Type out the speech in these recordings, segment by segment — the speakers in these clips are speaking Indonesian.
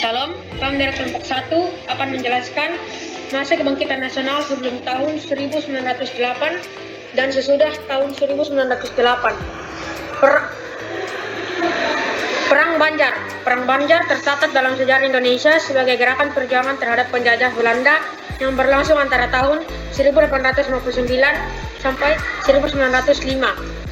Shalom, kami dari kelompok 1 akan menjelaskan masa kebangkitan nasional sebelum tahun 1908 dan sesudah tahun 1908. Perang Banjar. Perang Banjar tercatat dalam sejarah Indonesia sebagai gerakan perjuangan terhadap penjajah Belanda yang berlangsung antara tahun 1859 sampai 1905.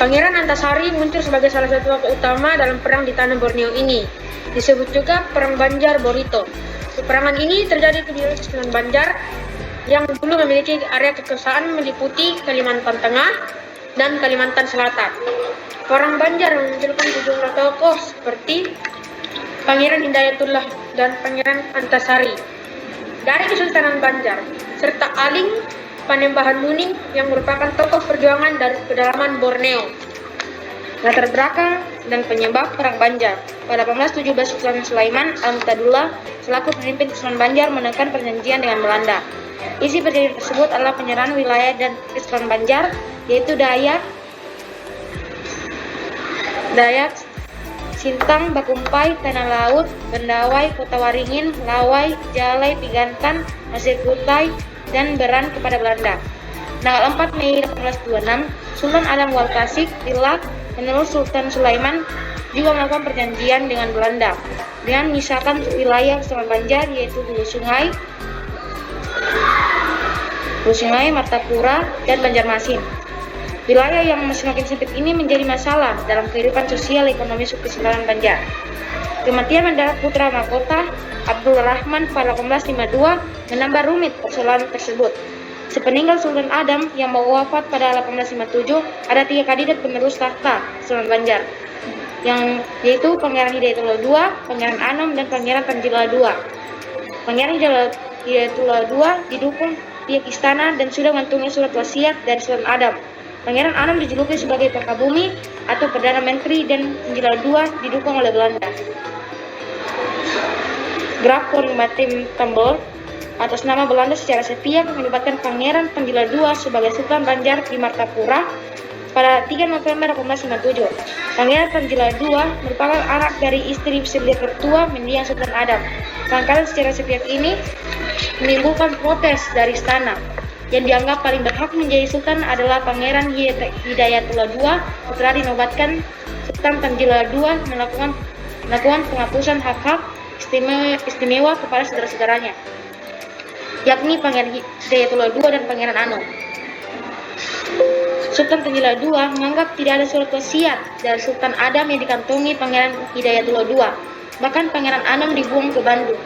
Pangeran Antasari muncul sebagai salah satu tokoh utama dalam perang di tanah Borneo ini. Disebut juga Perang Banjar Borito. Peperangan ini terjadi di wilayah Sunan Banjar yang dulu memiliki area kekuasaan meliputi Kalimantan Tengah dan Kalimantan Selatan. Perang Banjar memunculkan sejumlah tokoh seperti Pangeran Hidayatullah dan Pangeran Antasari dari Kesultanan Banjar, serta Aling Panembahan Muning yang merupakan tokoh perjuangan dari pedalaman Borneo. Latar belakang dan penyebab Perang Banjar. Pada 1817 Sultan Sulaiman Al-Mu'tadillah selaku pemimpin Sunan Banjar menekan perjanjian dengan Belanda. Isi perjanjian tersebut adalah penyerahan wilayah dan Sunan Banjar, yaitu Dayak, Sintang, Bakumpai, Tanah Laut, Bendawai, Kota Waringin, Lawai, Jalai, Pigantan, Pasir Kutai, dan Beran kepada Belanda. Tanggal 4 Mei 1826, Sultan Adam Wal-Kasik Tilak penerus Sultan Sulaiman juga melakukan perjanjian dengan Belanda dengan menyisakan wilayah Sunan Banjar, yaitu Hulu Sungai, Martapura, dan Banjarmasin. Wilayah yang semakin sempit ini menjadi masalah dalam kehidupan sosial ekonomi Kesultanan Banjar. Kematian mendarat putra mahkota Abdul Rahman pada 1852 menambah rumit persoalan tersebut. Sepeninggal Sultan Adam yang mau wafat pada 1857, ada 3 kandidat penerus tahta Sunan Banjar, yaitu Pangeran Hidayatullah II, Pangeran Anom, dan Pangeran Tanjila II. Pangeran Hidayatullah II didukung pihak istana dan sudah mengantungi surat wasiat dari Sultan Adam. Pangeran Anom dijuluki sebagai Pakabumi atau Perdana Menteri, dan Tanjila II didukung oleh Belanda. Graf von Matim-Tambor atas nama Belanda secara sepihak melibatkan Pangeran Tanjila II sebagai Sultan Banjar di Martapura pada 3 November 1857. Pangeran Tanjila II merupakan anak dari istri sebelah tertua mendiang Sultan Adam. Pengangkatan secara sepihak ini menimbulkan protes dari istana. Yang dianggap paling berhak menjadi Sultan adalah Pangeran Hidayatullah II. Setelah dinobatkan, Sultan Tanjila II melakukan penghapusan hak-hak istimewa kepada saudara-saudaranya, yakni Pangeran Hidayatullah II dan Pangeran Anom. Sultan Tanjila II menganggap tidak ada surat wasiat dari Sultan Adam yang dikantongi Pangeran Hidayatullah II. Bahkan Pangeran Anom dibuang ke Bandung.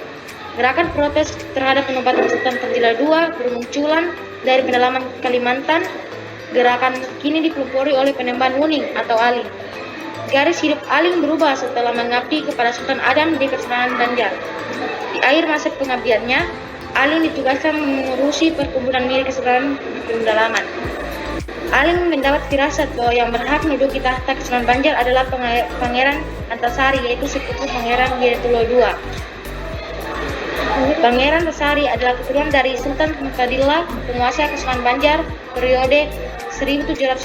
Gerakan protes terhadap penobatan Sultan Tanjila II bermunculan dari pedalaman Kalimantan. Gerakan kini dipelopori oleh Panembahan Muning atau Aling. Garis hidup Aling berubah setelah mengabdi kepada Sultan Adam di Kesultanan Banjar. Di akhir masa pengabdiannya, Aling ditugaskan mengurusi perkebunan milik Kesultanan Pendalaman. Aling mendapat firasat bahwa yang berhak menduduki tahta Kesultanan Banjar adalah Pangeran Antasari, yaitu sepupu Pangeran Hidayatullah II. Pangeran Antasari adalah keturunan dari Sultan Mu'tadillah, penguasa Kesultanan Banjar periode 1799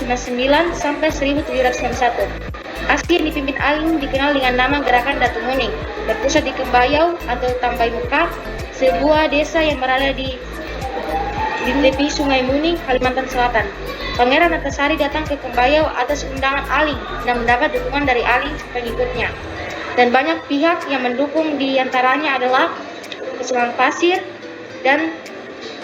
sampai 1791. Aksi yang dipimpin Aling dikenal dengan nama Gerakan Datu Muning, berpusat di Kembayau atau Tambai Mekah, sebuah desa yang berada di tepi Sungai Muning, Kalimantan Selatan. Pangeran Antasari datang ke Kembayau atas undangan Aling dan mendapat dukungan dari Aling pengikutnya. Dan banyak pihak yang mendukung, di antaranya adalah Kesultanan Pasir dan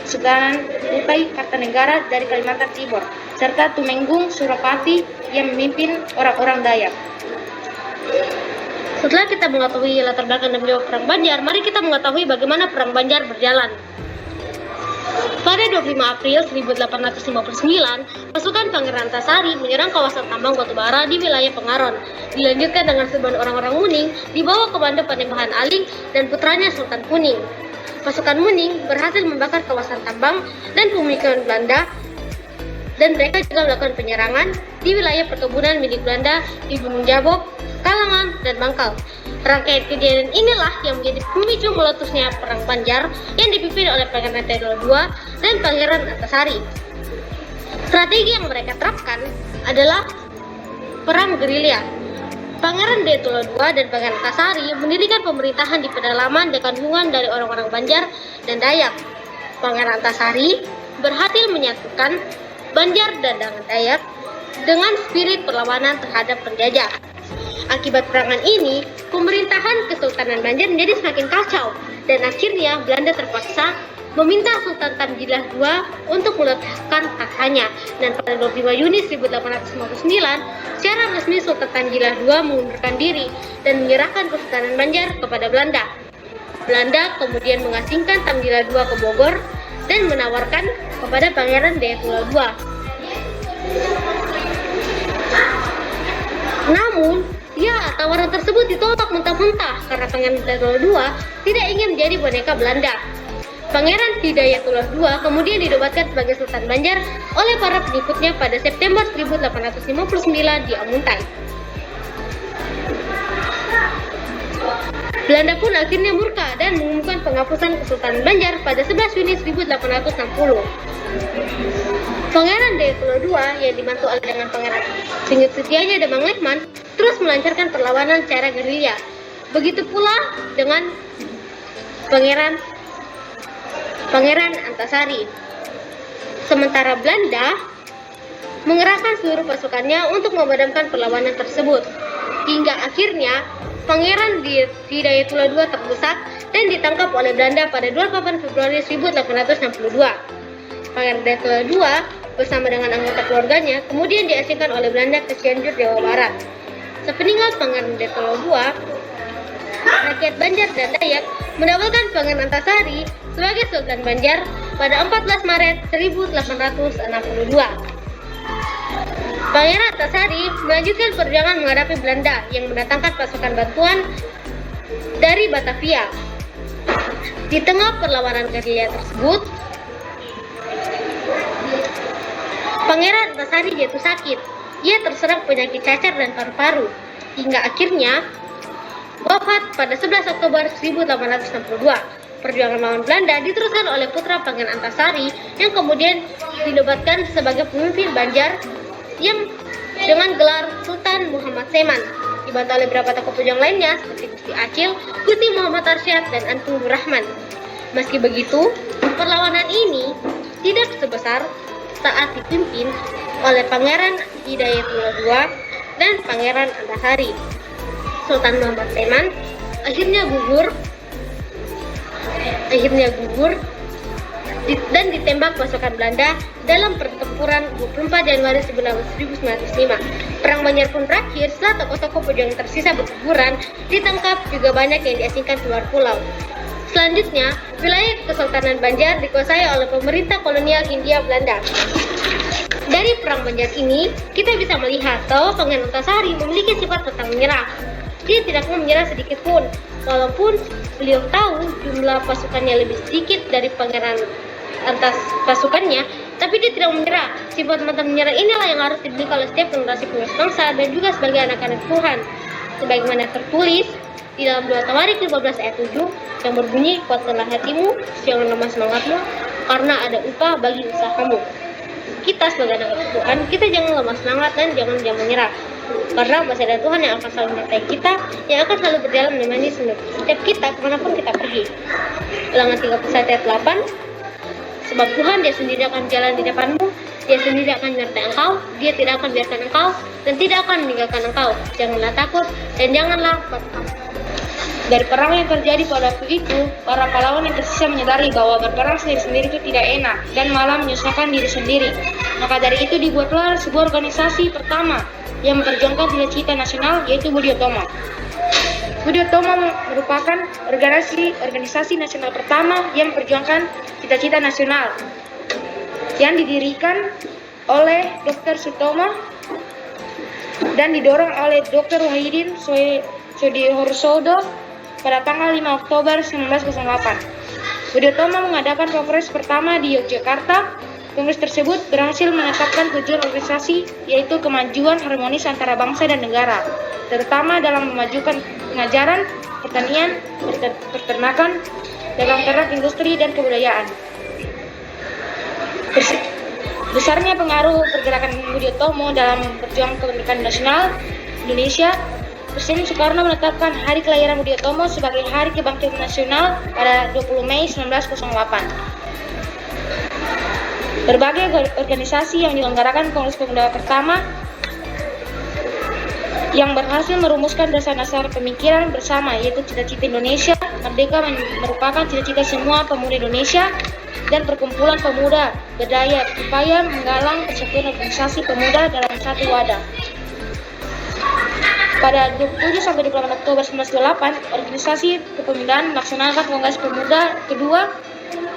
Kesultanan Kutai Kartanegara dari Kalimantan Timur, serta Tumenggung Surapati yang memimpin orang-orang Dayak. Setelah kita mengetahui latar belakang dan penyebab Perang Banjar, mari kita mengetahui bagaimana Perang Banjar berjalan. Pada 25 April 1859, pasukan Pangeran Antasari menyerang kawasan tambang batubara di wilayah Pengaron. Dilanjutkan dengan serbuan orang-orang Muning di bawah komando Panembahan Aling dan putranya Sultan Kuning. Pasukan Muning berhasil membakar kawasan tambang dan pemukiman Belanda, dan mereka juga melakukan penyerangan di wilayah perkebunan milik Belanda di Gunung Jabok, Kalangan, dan Bangkal. Rangkaian kejadian inilah yang menjadi pemicu meletusnya Perang Banjar yang dipimpin oleh Pangeran Hidayatullah II dan Pangeran Antasari. Strategi yang mereka terapkan adalah perang gerilya. Pangeran Detula II dan Pangeran Antasari mendirikan pemerintahan di pedalaman dengan dukungan dari orang-orang Banjar dan Dayak. Pangeran Antasari berhasil menyatukan Banjar dan Dayak dengan spirit perlawanan terhadap penjajah. Akibat perangan ini, pemerintahan Kesultanan Banjar menjadi semakin kacau dan akhirnya Belanda terpaksa meminta Sultan Tamjilah II untuk meletakkan takhanya, dan pada 25 Juni 1859 secara resmi Sultan Tamjilah II mengundurkan diri dan menyerahkan Kesultanan Banjar kepada Belanda. Belanda kemudian mengasingkan Tamjilah II ke Bogor dan menawarkan kepada Pangeran Detula II. Namun, tawaran tersebut ditolak mentah-mentah karena Pangeran Detula II tidak ingin menjadi boneka Belanda. Pangeran Hidayatullah II kemudian dinobatkan sebagai Sultan Banjar oleh para pengikutnya pada September 1859 di Amuntai. Belanda pun akhirnya murka dan mengumumkan penghapusan Kesultanan Banjar pada 11 Juni 1860. Pangeran Detula II yang dibantu oleh dengan Pangeran Singit Setianya Demang Lehman terus melancarkan perlawanan secara gerilya. Begitu pula dengan Pangeran Antasari. Sementara Belanda mengerahkan seluruh pasukannya untuk memadamkan perlawanan tersebut. Hingga akhirnya Pangeran Hidayatullah II terdesak dan ditangkap oleh Belanda pada 28 Februari 1862. Pangeran Hidayatullah II bersama dengan anggota keluarganya kemudian diasingkan oleh Belanda ke Cianjur, Jawa Barat. Sepeninggal Pangeran Hidayatullah II, rakyat Banjar dan Dayak mendapatkan Pangeran Antasari sebagai Sultan Banjar pada 14 Maret 1862. Pangeran Antasari melanjutkan perjuangan menghadapi Belanda yang mendatangkan pasukan bantuan dari Batavia. Di tengah perlawanan gerilya tersebut, Pangeran Antasari jatuh sakit. Ia terserang penyakit cacar dan paru-paru hingga akhirnya wafat pada 11 Oktober 1862. Perjuangan melawan Belanda diteruskan oleh putra Pangeran Antasari yang kemudian dinobatkan sebagai pemimpin Banjar yang dengan gelar Sultan Muhammad Seman, dibantu oleh beberapa tokoh pejuang lainnya seperti Gusti Acil, Gusti Muhammad Arsyad, dan Antung Rahman. Meski begitu, perlawanan ini tidak sebesar saat dipimpin oleh Pangeran Hidayatullah II dan Pangeran Antasari. Sultan Muhammad Seman akhirnya gugur dan ditembak pasukan Belanda dalam pertempuran 24 Januari 1905. Perang Banjar pun berakhir setelah tokoh-tokoh pejuang tersisa berguguran, ditangkap, juga banyak yang diasingkan keluar pulau. Selanjutnya, wilayah Kesultanan Banjar dikuasai oleh pemerintah kolonial Hindia Belanda. Dari Perang Banjar ini, kita bisa melihat bahwa Pangeran Antasari memiliki sifat pantang menyerah. Dia tidak mau menyerah sedikit pun, walaupun beliau tahu jumlah pasukannya lebih sedikit dari Pangeran pasukannya, tapi dia tidak menyerah. Sifat pantang menyerah inilah yang harus dimiliki oleh setiap generasi penerus bangsa dan juga sebagai anak-anak Tuhan. Sebagaimana tertulis di dalam 2 Tawarik 15 ayat 7 yang berbunyi, kuatkanlah hatimu, jangan lemah semangatmu, karena ada upah bagi usahamu. Kita sebagai anak Tuhan, kita jangan lemah semangat dan jangan menyerah. Karena masih ada Tuhan yang akan selalu menyertai kita, yang akan selalu berjalan menemani setiap kita kemanapun kita pergi. Ulangan 31 ayat 8. Sebab Tuhan dia sendiri akan jalan di depanmu, dia sendiri akan menyertai engkau, dia tidak akan biarkan engkau, dan tidak akan meninggalkan engkau. Janganlah takut dan janganlah takut. Dari perang yang terjadi pada waktu itu, para pahlawan yang tersisa menyadari bahwa berperang sendiri-sendiri itu tidak enak dan malah menyusahkan diri sendiri. Maka dari itu dibuatlah sebuah organisasi pertama yang memperjuangkan cita-cita nasional, yaitu Budiutomo. Budiutomo merupakan organisasi nasional pertama yang memperjuangkan cita-cita nasional yang didirikan oleh Dr. Sutomo dan didorong oleh Dr. Wahidin Soedihorsoodo pada tanggal 5 Oktober 1908. Budiutomo mengadakan kongres pertama di Yogyakarta. Kongres tersebut berhasil menetapkan tujuan organisasi, yaitu kemajuan harmonis antara bangsa dan negara, terutama dalam memajukan pengajaran, pertanian, peternakan, dagang ternak, industri, dan kebudayaan. Besarnya pengaruh pergerakan Budiutomo dalam perjuangan kemerdekaan nasional Indonesia Presiden Soekarno menetapkan hari kelahiran Budi Utomo sebagai Hari Kebangkitan Nasional pada 20 Mei 1908. Berbagai organisasi yang diselenggarakan Kongres Pemuda pertama yang berhasil merumuskan dasar-dasar pemikiran bersama, yaitu cita-cita Indonesia Merdeka merupakan cita-cita semua pemuda Indonesia dan perkumpulan pemuda berdaya upaya menggalang persatuan organisasi pemuda dalam satu wadah. Pada 27-28 Oktober 1928, organisasi kepemudaan melaksanakan Kongres Pemuda kedua.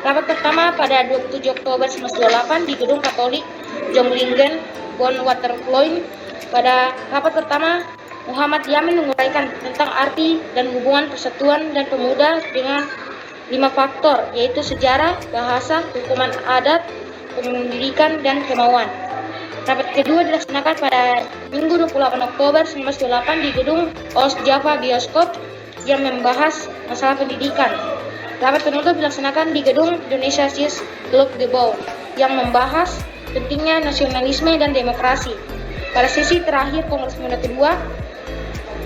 Rapat pertama pada 27 Oktober 1928 di Gedung Katolik Jonglingen, Bonn Watervliet. Pada rapat pertama, Muhammad Yamin menguraikan tentang arti dan hubungan persatuan dan pemuda dengan 5 faktor, yaitu sejarah, bahasa, hukuman adat, pendidikan, dan kemauan. Rapat kedua dilaksanakan pada Minggu 28 Oktober 1928 di Gedung Ostjava Bioskop yang membahas masalah pendidikan. Rapat penutup dilaksanakan di Gedung Indonesia Sis Club de Bau yang membahas pentingnya nasionalisme dan demokrasi. Pada sesi terakhir Kongres Pemuda kedua,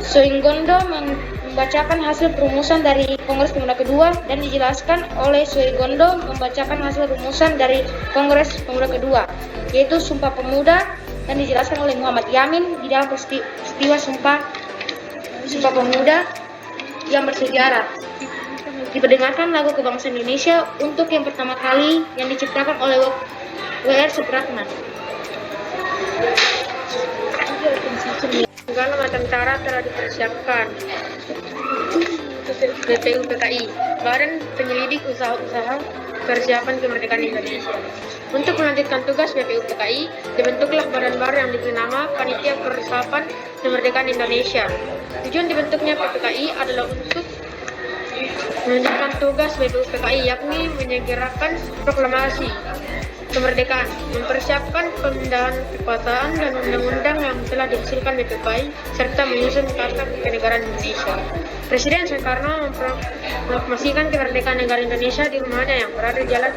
Soegondo membacakan hasil perumusan dari Kongres Pemuda kedua dan dijelaskan oleh Soegondo membacakan hasil rumusan dari Kongres Pemuda kedua, yaitu Sumpah Pemuda, dan dijelaskan oleh Muhammad Yamin di dalam peristiwa Sumpah Pemuda yang bersejarah. Diperdengarkan lagu kebangsaan Indonesia untuk yang pertama kali yang diciptakan oleh W.R. Supratman. Segala macam cara telah dipersiapkan. BPU PKI, Badan Penyelidik Usaha-Usaha Persiapan Kemerdekaan Indonesia. Untuk melanjutkan tugas BPU PKI, dibentuklah badan baru yang diberi nama Panitia Persiapan Kemerdekaan Indonesia. Tujuan dibentuknya PPKI adalah untuk melanjutkan tugas BPU PKI, yakni menyegerakan proklamasi kemerdekaan, mempersiapkan pemindahan kekuasaan dan undang-undang yang telah dihasilkan BPKI, serta menyusun Karta Kenegaraan Indonesia. Presiden Soekarno memproklamasikan kemerdekaan negara Indonesia di rumahnya yang berada di Jalan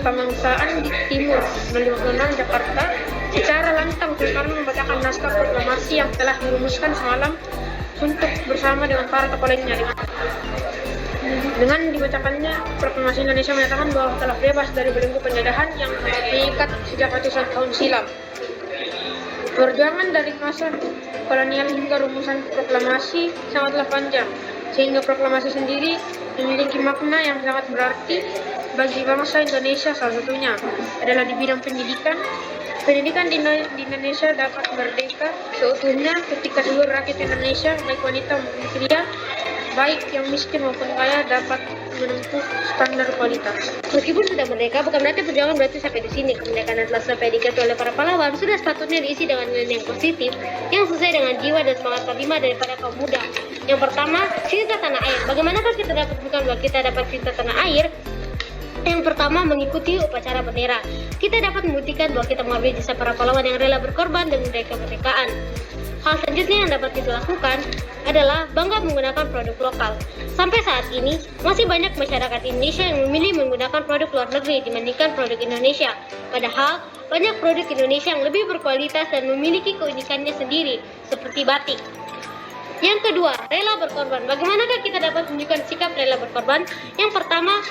Pamangsaan di Timur, 56 Jakarta. Secara lantang Soekarno membacakan naskah proklamasi yang telah dirumuskan semalam untuk bersama dengan para tokoh lainnya. Dengan dibacakannya, proklamasi Indonesia menyatakan bahwa telah bebas dari belenggu penjajahan yang mengikat sejak ratusan tahun silam. Perjuangan dari masa kolonial hingga rumusan proklamasi sangatlah panjang, sehingga proklamasi sendiri memiliki makna yang sangat berarti bagi bangsa Indonesia. Salah satunya adalah di bidang pendidikan. Pendidikan di Indonesia dapat merdeka seutuhnya ketika seluruh rakyat Indonesia, baik wanita maupun pria, baik yang miskin maupun kaya, dapat menempuh standar kualitas. Meskipun sudah merdeka, bukan berarti perjuangan berarti sampai di sini. Kemerdekaan yang telah sampai digapai oleh para pahlawan sudah sepatutnya diisi dengan nilai yang positif, yang sesuai dengan jiwa dan semangat kelima daripada kaum muda. Yang pertama, cinta tanah air. Bagaimanakah kita dapat bukan bahwa kita dapat cinta tanah air? Yang pertama, mengikuti upacara bendera. Kita dapat membuktikan bahwa kita menghargai jasa para pahlawan yang rela berkorban demi meraih kemerdekaan. Hal selanjutnya yang dapat kita lakukan adalah bangga menggunakan produk lokal. Sampai saat ini, masih banyak masyarakat Indonesia yang memilih menggunakan produk luar negeri dibandingkan produk Indonesia. Padahal, banyak produk Indonesia yang lebih berkualitas dan memiliki keunikannya sendiri, seperti batik. Yang kedua, rela berkorban. Bagaimanakah kita dapat menunjukkan sikap rela berkorban? Yang pertama,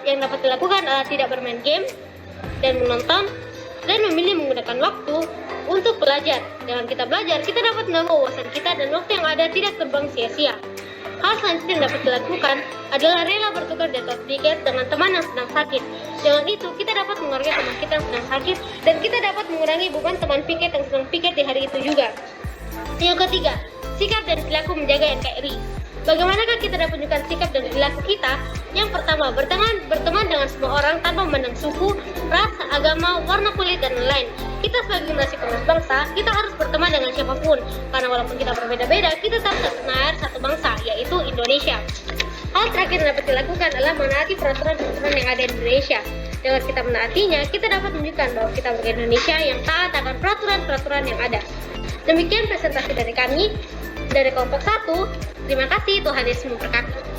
yang dapat dilakukan adalah tidak bermain game dan menonton, dan memilih menggunakan waktu untuk belajar. Dengan kita belajar, kita dapat menambah wawasan kita dan waktu yang ada tidak terbang sia-sia. Hal selanjutnya yang dapat dilakukan adalah rela bertukar jadwal tiket dengan teman yang sedang sakit. Dengan itu, kita dapat menghargai teman kita yang sedang sakit, dan kita dapat mengurangi beban teman piket yang sedang piket di hari itu juga. Yang ketiga, sikap dan perilaku menjaga NKRI. Bagaimanakah kita dapat menunjukkan sikap dan perilaku kita? Yang pertama, berteman dengan semua orang tanpa memandang suku, ras, agama, warna kulit, dan lain-lain. Kita sebagai generasi penerus bangsa, kita harus berteman dengan siapapun, karena walaupun kita berbeda-beda, kita tetap satu air, satu bangsa, yaitu Indonesia. Hal terakhir yang dapat dilakukan adalah menaati peraturan-peraturan yang ada di Indonesia. Dengan kita menaatinya, kita dapat menunjukkan bahwa kita warga Indonesia yang taat akan peraturan-peraturan yang ada. Demikian presentasi dari kami, dari kelompok 1. Terima kasih, Tuhan Yesus memberkati.